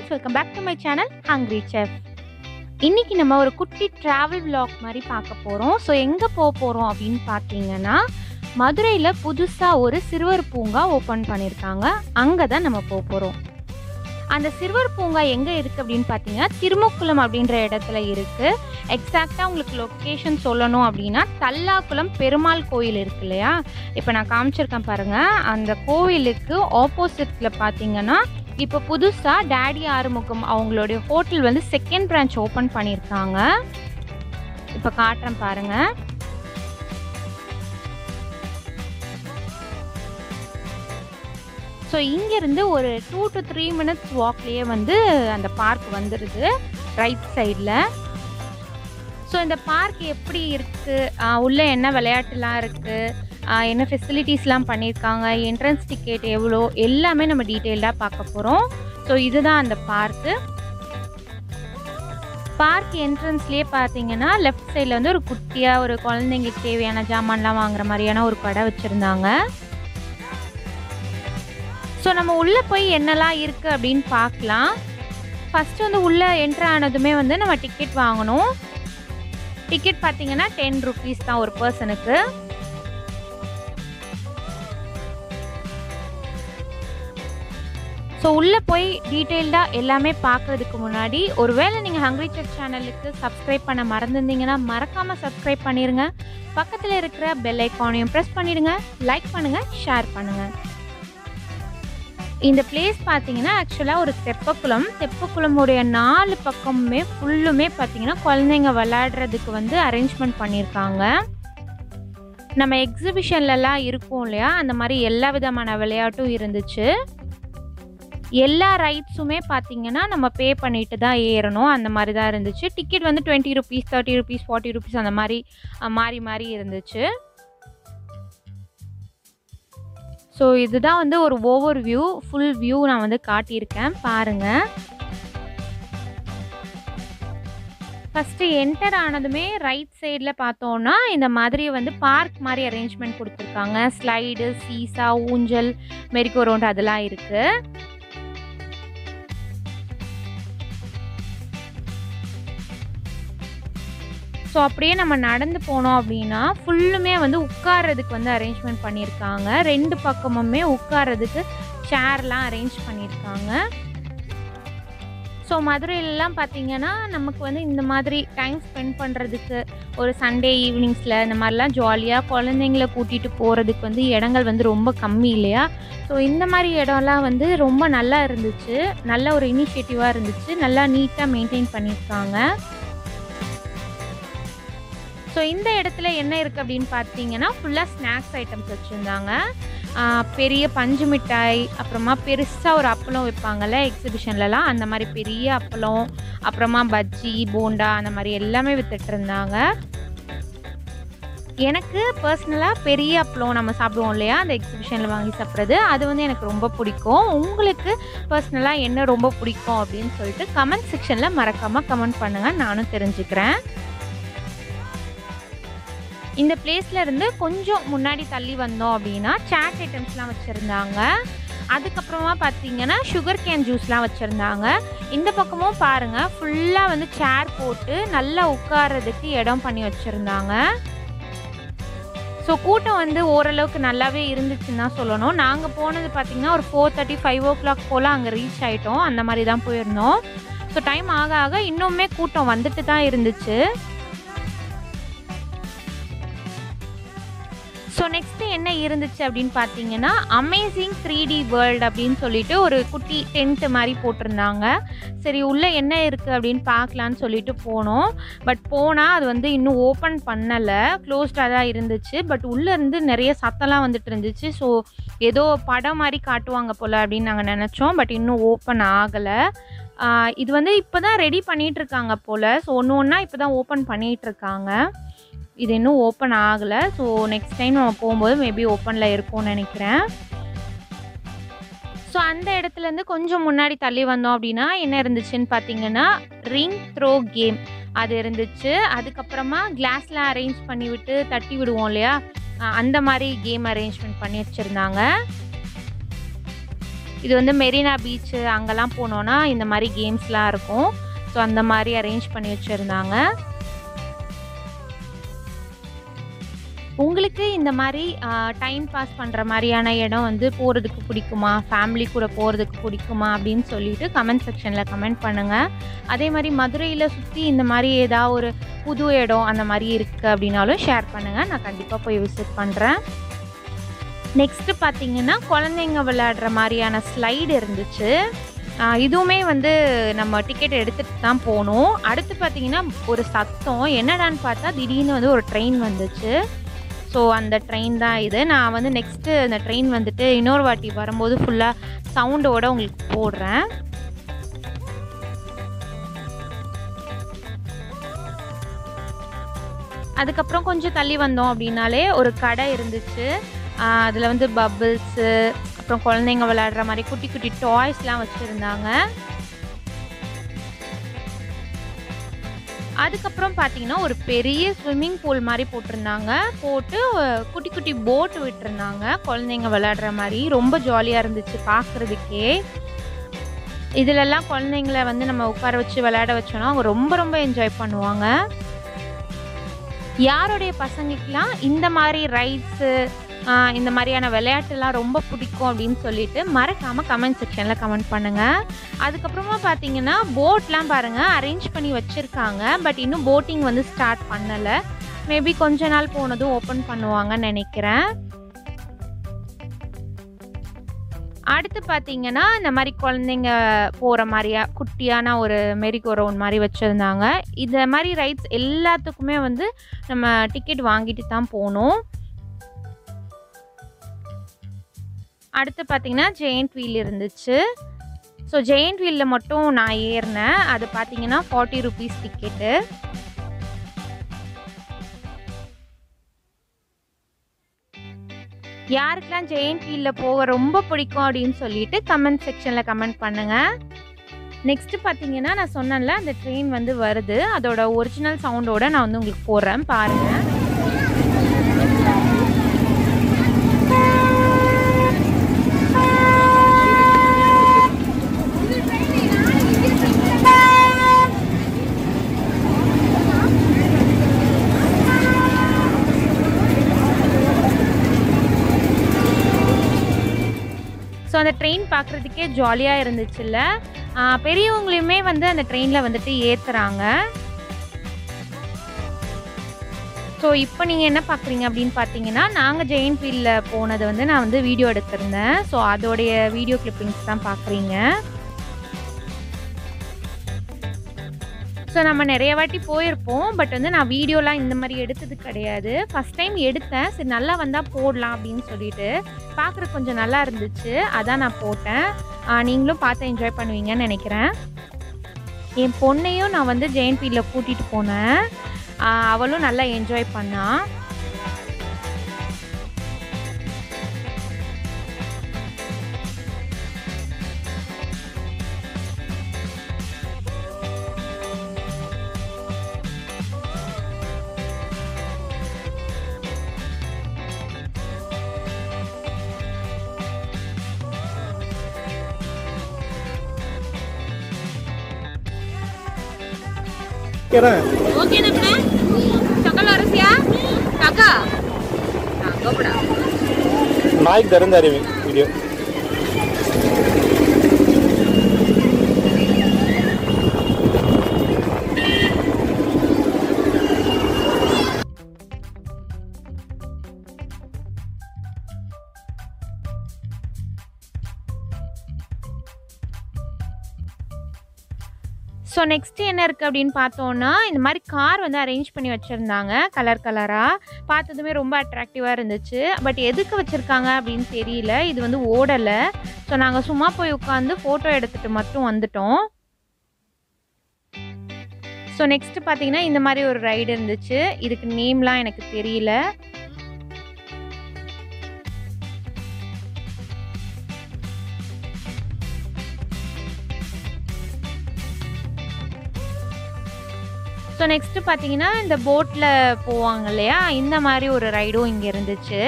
Friends, welcome back to my channel hungry chef. இன்னைக்கு நம்ம ஒரு குட்டி ட்ராவல் vlog மாதிரி பார்க்க போகிறோம். ஸோ எங்கே போகிறோம் அப்படின்னு பார்த்தீங்கன்னா, மதுரையில் புதுசாக ஒரு சிறுவர் பூங்கா ஓப்பன் பண்ணியிருக்காங்க. அங்கே தான் நம்ம போகிறோம். அந்த சிறுவர் பூங்கா எங்கே இருக்குது அப்படின்னு பார்த்தீங்கன்னா, திருமுக்குளம் அப்படின்ற இடத்துல இருக்குது. எக்ஸாக்டாக உங்களுக்கு லொக்கேஷன் சொல்லணும் அப்படின்னா, தல்லாக்குளம் பெருமாள் கோயில் இருக்கு இல்லையா, இப்போ நான் காமிச்சிருக்கேன் பாருங்கள். அந்த கோவிலுக்கு ஆப்போசிட்டில் பார்த்தீங்கன்னா, இப்போ புதுசாக டேடி ஆறுமுகம் அவங்களுடைய ஹோட்டல் வந்து செகண்ட் பிரான்ச் ஓப்பன் பண்ணியிருக்காங்க. இப்போ காட்டுறேன் பாருங்கள். ஸோ இங்கேருந்து ஒரு 2 to 3 minutes வாக்லேயே வந்து அந்த பார்க் வந்துடுது ரைட் சைடில். ஸோ இந்த பார்க் எப்படி இருக்குது, உள்ளே என்ன விளையாட்டுலாம் இருக்குது, என்ன ஃபெசிலிட்டிஸ்லாம் பண்ணியிருக்காங்க, என்ட்ரன்ஸ் டிக்கெட் எவ்வளோ, எல்லாமே நம்ம டீட்டெயில்டாக பார்க்க போகிறோம். ஸோ இதுதான் அந்த பார்க்கு. பார்க் என்ட்ரன்ஸ்லேயே பார்த்தீங்கன்னா லெஃப்ட் சைடில் வந்து ஒரு குட்டியாக ஒரு குழந்தைங்களுக்கு தேவையான ஜாமான்லாம் வாங்குற மாதிரியான ஒரு கடை வச்சுருந்தாங்க. ஸோ நம்ம உள்ளே போய் என்னெல்லாம் இருக்குது அப்படின்னு பார்க்கலாம். ஃபஸ்ட்டு வந்து உள்ளே என்ட்ரு ஆனதுமே வந்து நம்ம டிக்கெட் வாங்கணும். டிக்கெட் பார்த்தீங்கன்னா 10 rupees தான் ஒரு பர்சனுக்கு. ஸோ உள்ளே போய் டீட்டெயில்டாக எல்லாமே பார்க்குறதுக்கு முன்னாடி, ஒருவேளை நீங்கள் ஹங்க்ரி செஃப் சேனலுக்கு சப்ஸ்கிரைப் பண்ண மறந்துருந்தீங்கன்னா மறக்காமல் சப்ஸ்கிரைப் பண்ணிடுங்க. பக்கத்தில் இருக்கிற பெல் ஐக்கானையும் ப்ரெஸ் பண்ணிடுங்க. லைக் பண்ணுங்கள், ஷேர் பண்ணுங்கள். இந்த பிளேஸ் பார்த்தீங்கன்னா ஆக்சுவலாக ஒரு தெப்பக்குளமுடைய 4 பக்கமுமே ஃபுல்லுமே பார்த்தீங்கன்னா குழந்தைங்க விளையாடுறதுக்கு வந்து அரேஞ்ச்மெண்ட் பண்ணியிருக்காங்க. நம்ம எக்ஸிபிஷன்லலாம் இருக்கும் இல்லையா, அந்த மாதிரி எல்லா விதமான விளையாட்டும் இருந்துச்சு. எல்லா ரைட்ஸுமே பார்த்தீங்கன்னா நம்ம பே பண்ணிட்டு தான் ஏறணும், அந்த மாதிரி தான் இருந்துச்சு. டிக்கெட் வந்து 20 rupees, 30 rupees, 40 rupees அந்த மாதிரி மாறி இருந்துச்சு. ஸோ இதுதான் வந்து ஒரு ஓவர் வியூ, ஃபுல் வியூ நான் வந்து காட்டியிருக்கேன் பாருங்கள். ஃபஸ்ட்டு என்டர் ஆனதுமே ரைட் சைடில் பார்த்தோன்னா இந்த மாதிரி வந்து பார்க் மாதிரி அரேஞ்ச்மெண்ட் கொடுத்துருக்காங்க. ஸ்லைடு, சீசா, ஊஞ்சல், மெரிகோ ரவுண்ட் அதெல்லாம் இருக்குது. ஸோ அப்படியே நம்ம நடந்து போனோம் அப்படின்னா ஃபுல்லுமே வந்து உட்கார்றதுக்கு வந்து அரேஞ்ச்மெண்ட் பண்ணியிருக்காங்க. 2 பக்கமுமே உட்கார்றதுக்கு சேர்லாம் அரேஞ்ச் பண்ணியிருக்காங்க. ஸோ மதுரையிலலாம் பார்த்திங்கன்னா நமக்கு வந்து இந்த மாதிரி டைம் ஸ்பெண்ட் பண்ணுறதுக்கு ஒரு சண்டே ஈவினிங்ஸில் இந்த மாதிரிலாம் ஜாலியாக குழந்தைங்கள கூட்டிகிட்டு போகிறதுக்கு வந்து இடங்கள் வந்து ரொம்ப கம்மி இல்லையா. ஸோ இந்த மாதிரி இடம்லாம் வந்து ரொம்ப நல்லா இருந்துச்சு. நல்ல ஒரு இனிஷியேட்டிவாக இருந்துச்சு. நல்லா நீட்டாக மெயின்டைன் பண்ணியிருக்காங்க. ஸோ இந்த இடத்துல என்ன இருக்குது அப்படின்னு பார்த்தீங்கன்னா, ஃபுல்லாக ஸ்நாக்ஸ் ஐட்டம்ஸ் வச்சுருந்தாங்க. பெரிய பஞ்சு மிட்டாய், அப்புறமா பெருசாக ஒரு அப்பளம் வைப்பாங்கள்ல எக்ஸிபிஷன்லலாம், அந்த மாதிரி பெரிய அப்பளம், அப்புறமா பஜ்ஜி, போண்டா அந்த மாதிரி எல்லாமே வித்துட்டு இருந்தாங்க. எனக்கு பர்சனலாக பெரிய அப்பளம் நம்ம சாப்பிடுவோம் இல்லையா, அந்த எக்ஸிபிஷனில் வாங்கி சாப்பிட்றது, அது வந்து எனக்கு ரொம்ப பிடிக்கும். உங்களுக்கு பர்சனலாக என்ன ரொம்ப பிடிக்கும் அப்படின்னு சொல்லிட்டு கமெண்ட் செக்ஷனில் மறக்காமல் கமெண்ட் பண்ணுங்கள், நானும் தெரிஞ்சுக்கிறேன். இந்த பிளேஸில் இருந்து கொஞ்சம் முன்னாடி தள்ளி வந்தோம் அப்படின்னா சாட் ஐட்டம்ஸ்லாம் வச்சுருந்தாங்க. அதுக்கப்புறமா பார்த்தீங்கன்னா சுகர் கேன் ஜூஸ்லாம் வச்சுருந்தாங்க. இந்த பக்கமும் பாருங்கள், ஃபுல்லாக வந்து சேர் போட்டு நல்லா உட்கார்றதுக்கு இடம் பண்ணி வச்சுருந்தாங்க. ஸோ கூட்டம் வந்து ஓரளவுக்கு நல்லாவே இருந்துச்சுன்னு தான் சொல்லணும். நாங்கள் போனது பார்த்திங்கன்னா ஒரு 4:30, 5 o'clock போல் அங்கே ரீச் ஆகிட்டோம். அந்த மாதிரி தான் போயிருந்தோம். ஸோ டைம் ஆக ஆக இன்னுமே கூட்டம் வந்துட்டு தான் இருந்துச்சு. ஸோ நெக்ஸ்ட்டு என்ன இருந்துச்சு அப்படின்னு பார்த்தீங்கன்னா, அமேசிங் 3D வேர்ல்டு அப்படின்னு சொல்லிட்டு ஒரு குட்டி டென்ட்டு மாதிரி போட்டிருந்தாங்க. சரி உள்ளே என்ன இருக்குது அப்படின்னு பார்க்கலான்னு சொல்லிட்டு போனோம். பட் போனால் அது வந்து இன்னும் ஓப்பன் பண்ணலை, க்ளோஸ்டாக தான் இருந்துச்சு. பட் உள்ளேருந்து நிறைய சத்தம்லாம் வந்துட்டு இருந்துச்சு. ஸோ ஏதோ படம் மாதிரி காட்டுவாங்க போல் அப்படின்னு நாங்கள் நினச்சோம். பட் இன்னும் ஓப்பன் ஆகலை. இது வந்து இப்போ தான் ரெடி பண்ணிகிட்ருக்காங்க போல். ஸோ ஒன்று ஒன்றா இப்போ தான் ஓப்பன் பண்ணிகிட்ருக்காங்க. இது இன்னும் ஓப்பன் ஆகலை. ஸோ நெக்ஸ்ட் டைம் நம்ம போகும்போது மேபி ஓப்பனில் இருக்கும்னு நினைக்கிறேன். ஸோ அந்த இடத்துலேருந்து கொஞ்சம் முன்னாடி தள்ளி வந்தோம் அப்படின்னா என்ன இருந்துச்சுன்னு பார்த்தீங்கன்னா, ரிங் த்ரோ கேம் அது இருந்துச்சு. அதுக்கப்புறமா கிளாஸில் அரேஞ்ச் பண்ணி விட்டு தட்டி விடுவோம் இல்லையா, அந்த மாதிரி கேம் அரேஞ்ச்மெண்ட் பண்ணி வச்சுருந்தாங்க. இது வந்து மெரினா பீச் அங்கெல்லாம் போனோம்னா இந்த மாதிரி கேம்ஸ்லாம் இருக்கும். ஸோ அந்த மாதிரி அரேஞ்ச் பண்ணி வச்சுருந்தாங்க. உங்களுக்கு இந்த மாதிரி டைம் பாஸ் பண்ணுற மாதிரியான இடம் வந்து போகிறதுக்கு பிடிக்குமா, ஃபேமிலி கூட போகிறதுக்கு பிடிக்குமா அப்படின்னு சொல்லிட்டு கமெண்ட் செக்ஷனில் கமெண்ட் பண்ணுங்கள். அதே மாதிரி மதுரையில் சுற்றி இந்த மாதிரி ஏதாவது ஒரு புது இடம் அந்த மாதிரி இருக்குது அப்படின்னாலும் ஷேர் பண்ணுங்கள். நான் கண்டிப்பாக போய் விசிட் பண்ணுறேன். நெக்ஸ்ட்டு பார்த்தீங்கன்னா குழந்தைங்க விளையாடுற மாதிரியான ஸ்லைடு இருந்துச்சு. இதுவுமே வந்து நம்ம டிக்கெட் எடுத்துகிட்டு தான் போகணும். அடுத்து பார்த்தீங்கன்னா ஒரு சத்தம் என்னடான்னு பார்த்தா திடீர்னு வந்து ஒரு ட்ரெயின் வந்துச்சு. ஸோ அந்த ட்ரெயின் தான் இது. நான் வந்து நெக்ஸ்ட்டு அந்த ட்ரெயின் வந்துட்டு இன்னொரு வாட்டி வரும்போது ஃபுல்லாக சவுண்டோடு உங்களுக்கு போடுறேன். அதுக்கப்புறம் கொஞ்சம் தள்ளி வந்தோம் அப்படின்னாலே ஒரு கடை இருந்துச்சு. அதில் வந்து பபிள்ஸு, அப்புறம் குழந்தைங்க விளையாடுற மாதிரி குட்டி குட்டி டாய்ஸ்லாம் வச்சுருந்தாங்க. அதுக்கப்புறம் பார்த்தீங்கன்னா ஒரு பெரிய ஸ்விம்மிங் பூல் மாதிரி போட்டிருந்தாங்க. போட்டு குட்டி குட்டி போட் விட்டுருந்தாங்க குழந்தைங்க விளையாடுற மாதிரி. ரொம்ப ஜாலியாக இருந்துச்சு பார்க்குறதுக்கே. இதிலெல்லாம் குழந்தைங்கள வந்து நம்ம உட்கார வச்சு விளையாட வச்சோன்னா அவங்க ரொம்ப ரொம்ப என்ஜாய் பண்ணுவாங்க. யாருடைய பசங்களுக்கெல்லாம் இந்த மாதிரி ரைட்ஸு இந்த மாதிரியான விளையாட்டுலாம் ரொம்ப பிடிக்கும் அப்படின்னு சொல்லிட்டு மறக்காமல் கமெண்ட் செக்ஷனில் கமெண்ட் பண்ணுங்கள். அதுக்கப்புறமா பார்த்தீங்கன்னா போட்லாம் பாருங்கள் அரேஞ்ச் பண்ணி வச்சுருக்காங்க. பட் இன்னும் போட்டிங் வந்து ஸ்டார்ட் பண்ணலை. மேபி கொஞ்ச நாள் போனதும் ஓப்பன் பண்ணுவாங்கன்னு நினைக்கிறேன். அடுத்து பார்த்தீங்கன்னா இந்த மாதிரி குழந்தைங்க போகிற மாதிரியா குட்டியான ஒரு மெரிகோ ரவுண்ட் மாதிரி வச்சுருந்தாங்க. இந்த மாதிரி ரைட்ஸ் எல்லாத்துக்குமே வந்து நம்ம டிக்கெட் வாங்கிட்டு தான் போகணும். அடுத்து பார்த்தீங்கன்னா ஜெயண்ட் வீல் இருந்துச்சு. ஸோ ஜெயண்ட் வீலில் மட்டும் நான் ஏறினேன். அது பார்த்தீங்கன்னா 40 rupees டிக்கெட்டு. யாருக்கெல்லாம் ஜெயண்ட் வீலில் போக ரொம்ப பிடிக்கும் அப்படின்னு சொல்லிட்டு கமெண்ட் செக்ஷனில் கமெண்ட் பண்ணுங்கள். நெக்ஸ்ட்டு பார்த்தீங்கன்னா நான் சொன்னேன்ல அந்த ட்ரெயின் வந்து வருது. அதோட ஒரிஜினல் சவுண்டோட நான் வந்து உங்களுக்கு போடுறேன் பாருங்கள். ஸோ அந்த ட்ரெயின் பார்க்குறதுக்கே ஜாலியாக இருந்துச்சுல்ல. பெரியவங்களையுமே வந்து அந்த ட்ரெயினில் வந்துட்டு ஏற்றுறாங்க. ஸோ இப்போ நீங்கள் என்ன பார்க்குறீங்க அப்படின்னு பார்த்தீங்கன்னா நாங்கள் ஜெயண்ட் வீலில் போனது வந்து நான் வந்து வீடியோ எடுத்திருந்தேன். ஸோ அதோடைய வீடியோ கிளிப்பிங்ஸ் தான் பார்க்குறீங்க. ஸோ நம்ம நிறைய வாட்டி போயிருப்போம். பட் வந்து நான் வீடியோலாம் இந்த மாதிரி எடுத்தது கிடையாது. ஃபஸ்ட் டைம் எடுத்தேன். சரி நல்லா வந்தால் போடலாம் அப்படின்னு சொல்லிட்டு பார்க்குறதுக்கு கொஞ்சம் நல்லா இருந்துச்சு. அதான் நான் போட்டேன். நீங்களும் பார்த்து என்ஜாய் பண்ணுவீங்கன்னு நினைக்கிறேன். என் பொண்ணையும் நான் வந்து ஜெயண்ட் வீலில் கூட்டிகிட்டு போனேன். அவளும் நல்லா என்ஜாய் பண்ணா. ओके ना अपने चकल अरसिया काका गोपड़ा माइक दरंदारी वीडियो ஸோ நெக்ஸ்ட்டு என்ன இருக்குது அப்படின்னு பார்த்தோன்னா இந்த மாதிரி கார் வந்து அரேஞ்ச் பண்ணி வச்சுருந்தாங்க கலர் கலராக. பார்த்ததுமே ரொம்ப அட்ராக்டிவாக இருந்துச்சு. பட் எதுக்கு வச்சுருக்காங்க அப்படின்னு தெரியல. இது வந்து ஓடலை. ஸோ நாங்கள் சும்மா போய் உட்காந்து ஃபோட்டோ எடுத்துகிட்டு மட்டும் வந்துட்டோம். ஸோ நெக்ஸ்ட்டு பார்த்தீங்கன்னா இந்த மாதிரி ஒரு ரைடு இருந்துச்சு. இதுக்கு நேம்லாம் எனக்கு தெரியல. ஸோ நெக்ஸ்ட்டு பார்த்தீங்கன்னா இந்த போட்டில் போவாங்க இல்லையா, இந்த மாதிரி ஒரு ரைடும் இங்கே இருந்துச்சு.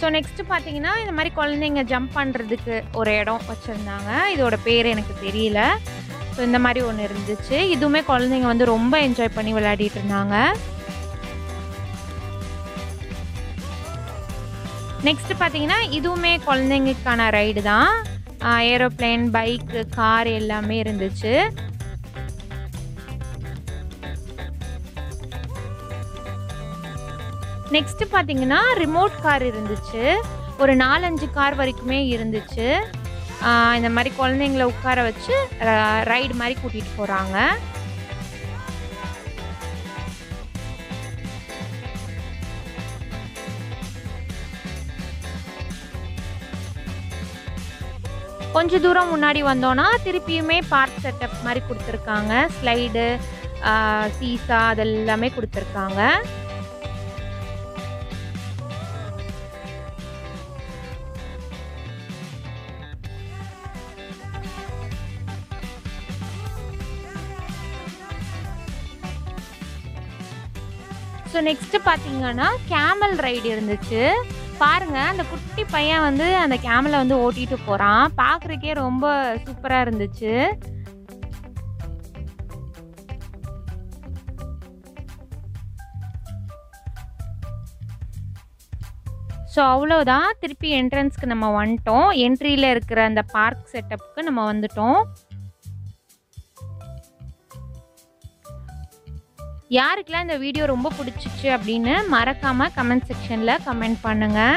ஸோ நெக்ஸ்ட்டு பார்த்தீங்கன்னா இந்த மாதிரி குழந்தைங்க ஜம்ப் பண்ணுறதுக்கு ஒரு இடம் வச்சுருந்தாங்க. இதோட பேர் எனக்கு தெரியல. ஸோ இந்த மாதிரி ஒன்று இருந்துச்சு. இதுவுமே குழந்தைங்க வந்து ரொம்ப என்ஜாய் பண்ணி விளையாடிட்டு இருந்தாங்க. நெக்ஸ்ட்டு பார்த்தீங்கன்னா இதுவுமே குழந்தைங்களுக்கான ரைடு தான். ஏரோப்ளேன், பைக்கு, கார் எல்லாமே இருந்துச்சு. நெக்ஸ்ட்டு பார்த்தீங்கன்னா ரிமோட் கார் இருந்துச்சு. ஒரு 4-5 கார் வரைக்குமே இருந்துச்சு. இந்த மாதிரி குழந்தைங்கள உட்கார வச்சு ரைடு மாதிரி கூட்டிகிட்டு போகிறாங்க. கொஞ்சம் தூரம் முன்னாடி வந்தோன்னா திருப்பியுமே பார்க் செட்டப் மாதிரி கொடுத்துருக்காங்க. ஸ்லைடு, சீசா அதெல்லாமே கொடுத்துருக்காங்க. ஸோ நெக்ஸ்ட்டு பார்த்தீங்கன்னா கேமல் ரைடு இருந்துச்சு. பாருங்கள், அந்த குட்டி பையன் வந்து அந்த கேமலை வந்து ஓட்டிகிட்டு போகிறான். பார்க்குறக்கே ரொம்ப சூப்பராக இருந்துச்சு. ஸோ அவ்வளோதான், திருப்பி என்ட்ரன்ஸ்க்கு நம்ம வந்துட்டோம். என்ட்ரியில் இருக்கிற அந்த பார்க் செட்டப்புக்கு நம்ம வந்துட்டோம். யாருக்கெல்லாம் இந்த வீடியோ ரொம்ப பிடிச்சிச்சு அப்படின்னு மறக்காமல் கமெண்ட் செக்ஷனில் கமெண்ட் பண்ணுங்கள்.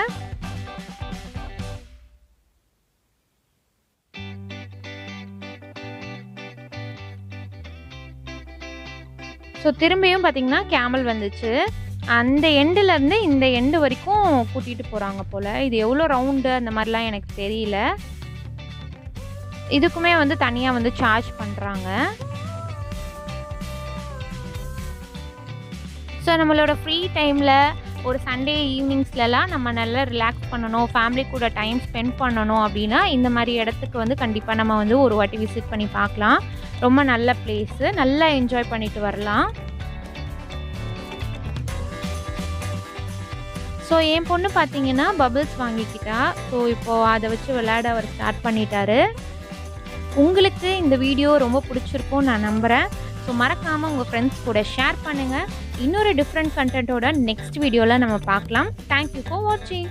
ஸோ திரும்பியும் பார்த்தீங்கன்னா கேமல் வந்துச்சு. அந்த எண்டுலேருந்து இந்த எண்டு வரைக்கும் கூட்டிகிட்டு போகிறாங்க போல். இது எவ்வளோ ரவுண்டு அந்த மாதிரிலாம் எனக்கு தெரியல. இதுக்குமே வந்து தனியாக வந்து சார்ஜ் பண்ணுறாங்க. ஸோ நம்மளோட ஃப்ரீ டைமில் ஒரு சண்டே ஈவினிங்ஸ்லலாம் நம்ம நல்லா ரிலாக்ஸ் பண்ணணும், ஃபேமிலி கூட டைம் ஸ்பெண்ட் பண்ணணும் அப்படின்னா இந்த மாதிரி இடத்துக்கு வந்து கண்டிப்பாக நம்ம வந்து ஒரு வாட்டி விசிட் பண்ணி பார்க்கலாம். ரொம்ப நல்ல பிளேஸு, நல்லா என்ஜாய் பண்ணிட்டு வரலாம். ஸோ என் பொண்ணு பார்த்தீங்கன்னா பபிள்ஸ் வாங்கிக்கிட்டா. ஸோ இப்போது அதை வச்சு விளையாட அவர் ஸ்டார்ட் பண்ணிட்டாரு. உங்களுக்கு இந்த வீடியோ ரொம்ப பிடிச்சிருக்கும்னு நான் நம்புகிறேன். ஸோ மறக்காமல் உங்கள் ஃப்ரெண்ட்ஸ் கூட ஷேர் பண்ணுங்கள். இன்னொரு டிஃப்ரெண்ட் கண்டென்ட்டோட நெக்ஸ்ட் வீடியோவில் நம்ம பார்க்கலாம். தேங்க்யூ ஃபார் வாட்சிங்.